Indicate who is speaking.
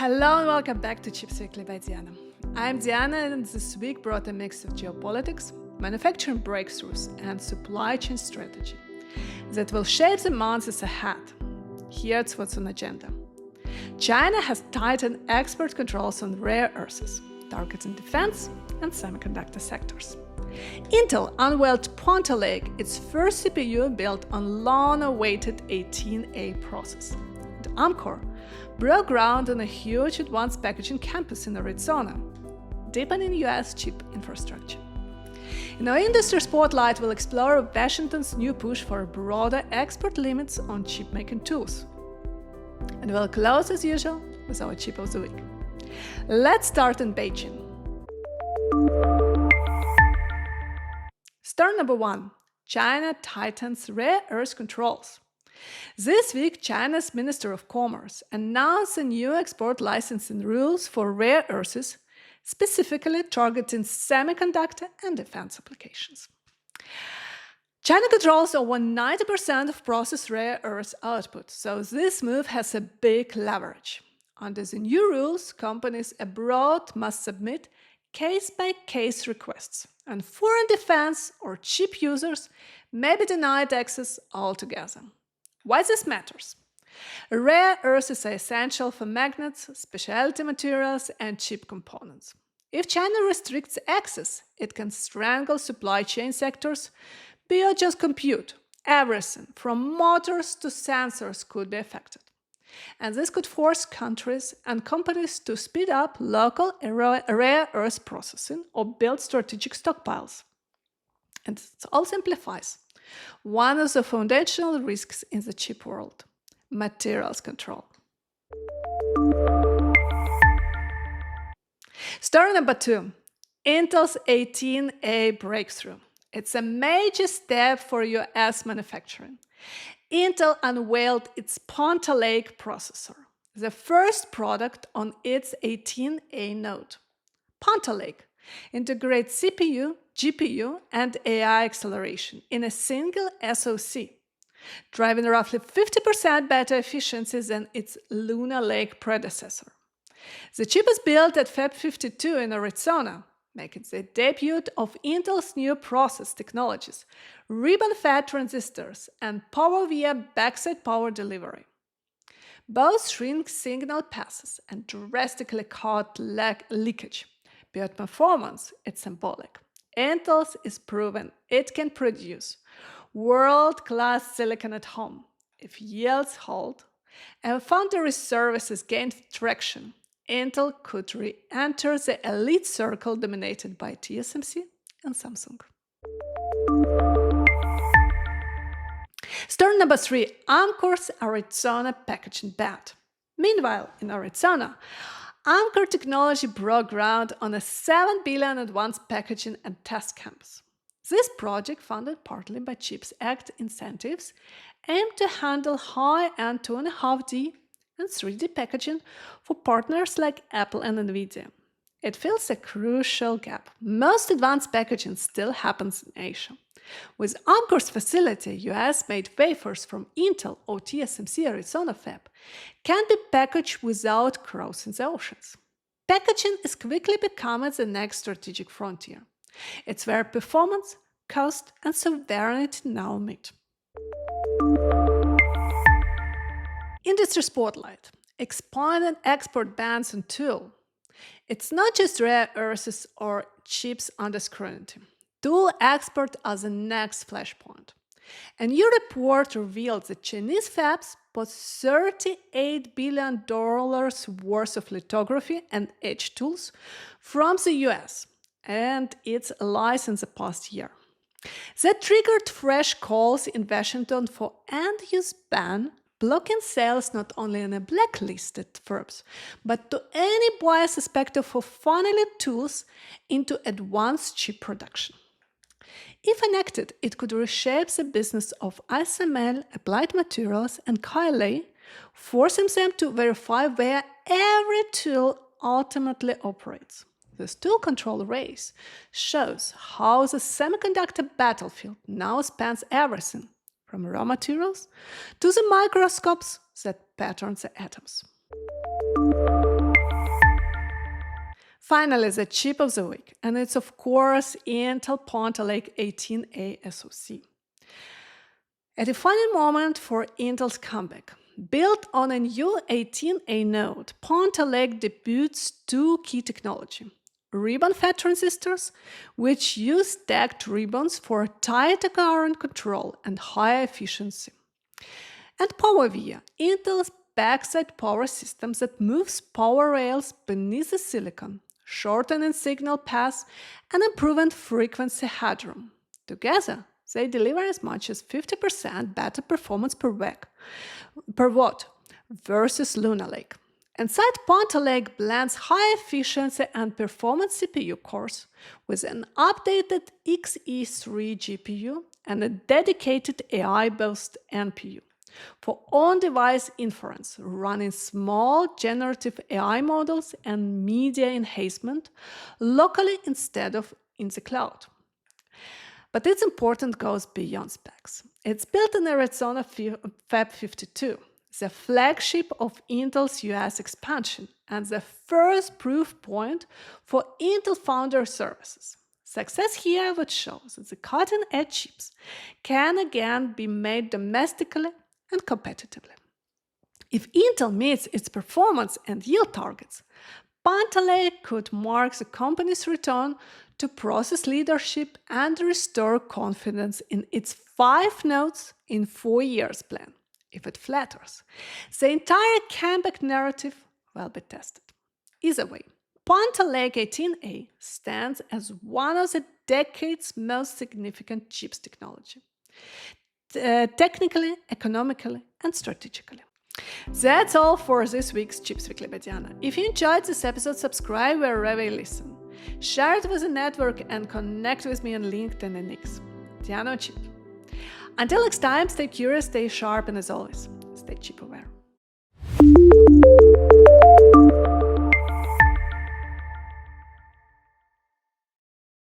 Speaker 1: Hello and welcome back to Chips Weekly by Diana. I'm Diana and this week brought a mix of geopolitics, manufacturing breakthroughs and supply chain strategy that will shape the months ahead. Here's what's on agenda. China has tightened export controls on rare earths, targeting defense and semiconductor sectors. Intel unveiled Panther Lake, its first CPU built on long-awaited 18A process. And Amkor broke ground on a huge advanced packaging campus in Arizona, deepening US chip infrastructure. In our industry spotlight, we'll explore Washington's new push for broader export limits on chip-making tools. And we'll close, as usual, with our chip of the week. Let's start in Beijing. Story number 1. China tightens rare earth controls. This week, China's Minister of Commerce announced a new export licensing rules for rare earths, specifically targeting semiconductor and defense applications. China controls over 90% of processed rare earth output, so this move has a big leverage. Under the new rules, companies abroad must submit case-by-case requests, and foreign defense or chip users may be denied access altogether. Why this matters? Rare earths are essential for magnets, specialty materials, and chip components. If China restricts access, it can strangle supply chain sectors beyond just compute. Everything from motors to sensors could be affected. And this could force countries and companies to speed up local rare earth processing or build strategic stockpiles. And it all simplifies one of the foundational risks in the chip world: materials control. Story number 2. Intel's 18A breakthrough. It's a major step for US manufacturing. Intel unveiled its Panther Lake processor, the first product on its 18A node. Panther Lake integrates CPU, GPU, and AI acceleration in a single SoC, driving roughly 50% better efficiency than its Lunar Lake predecessor. The chip is built at Fab 52 in Arizona, making the debut of Intel's new process technologies, ribbon-fed transistors, and power via backside power delivery. Both shrink signal passes and drastically cut leakage. Beyond performance, it's symbolic. Intel's is proven it can produce world-class silicon at home if yields hold and foundry services gain traction. Intel could re-enter the elite circle dominated by TSMC and Samsung. Story number 3. Amkor's Arizona packaging bet. Meanwhile, in Arizona, Amkor technology broke ground on a $7 billion advanced packaging and test campus. This project, funded partly by CHIPS Act incentives, aimed to handle high-end 2.5D and 3D packaging for partners like Apple and Nvidia. It fills a crucial gap. Most advanced packaging still happens in Asia. With Amkor's facility, US-made wafers from Intel or TSMC Arizona fab can be packaged without crossing the oceans. Packaging is quickly becoming the next strategic frontier. It's where performance, cost, and sovereignty now meet. Industry spotlight. Expanded export bans on tool. It's not just rare earths or chips under scrutiny. Tool export are the next flashpoint. A new report revealed that Chinese fabs bought $38 billion worth of lithography and etch tools from the US and its allies in the past year. That triggered fresh calls in Washington for end-use ban, blocking sales not only in a blacklisted firms, but to any buyer suspected of funneling tools into advanced chip production. If enacted, it could reshape the business of ASML, Applied Materials, and KLA, forcing them to verify where every tool ultimately operates. This tool control race shows how the semiconductor battlefield now spans everything, from raw materials to the microscopes that pattern the atoms. Finally, the chip of the week, and it's of course Intel Panther Lake 18A SoC. A defining moment for Intel's comeback. Built on a new 18A node, Panther Lake debuts two key technology: ribbon-fed transistors, which use stacked ribbons for tighter current control and higher efficiency, and PowerVia, Intel's backside power system that moves power rails beneath the silicon, shortening signal paths and improving frequency headroom. Together, they deliver as much as 50% better performance per watt versus Lunar Lake. Inside Panther Lake blends high efficiency and performance CPU cores with an updated Xe3 GPU and a dedicated AI-based NPU for on-device inference, running small generative AI models and media enhancement locally instead of in the cloud. But its importance goes beyond specs. It's built in Arizona Fab 52, the flagship of Intel's US expansion and the first proof point for Intel Foundry Services. Success here would show that the cutting-edge chips can again be made domestically and competitively. If Intel meets its performance and yield targets, Panther Lake could mark the company's return to process leadership and restore confidence in its 5 nodes in 4 years plan. If it flatters, the entire comeback narrative will be tested. Either way, Panther Lake 18A stands as one of the decade's most significant chips technology, technically, economically, and strategically. That's all for this week's Chips Weekly by Diana. If you enjoyed this episode, subscribe wherever you listen. Share it with the network and connect with me on LinkedIn and X. Diana Chip. Until next time, stay curious, stay sharp, and as always, stay chip aware.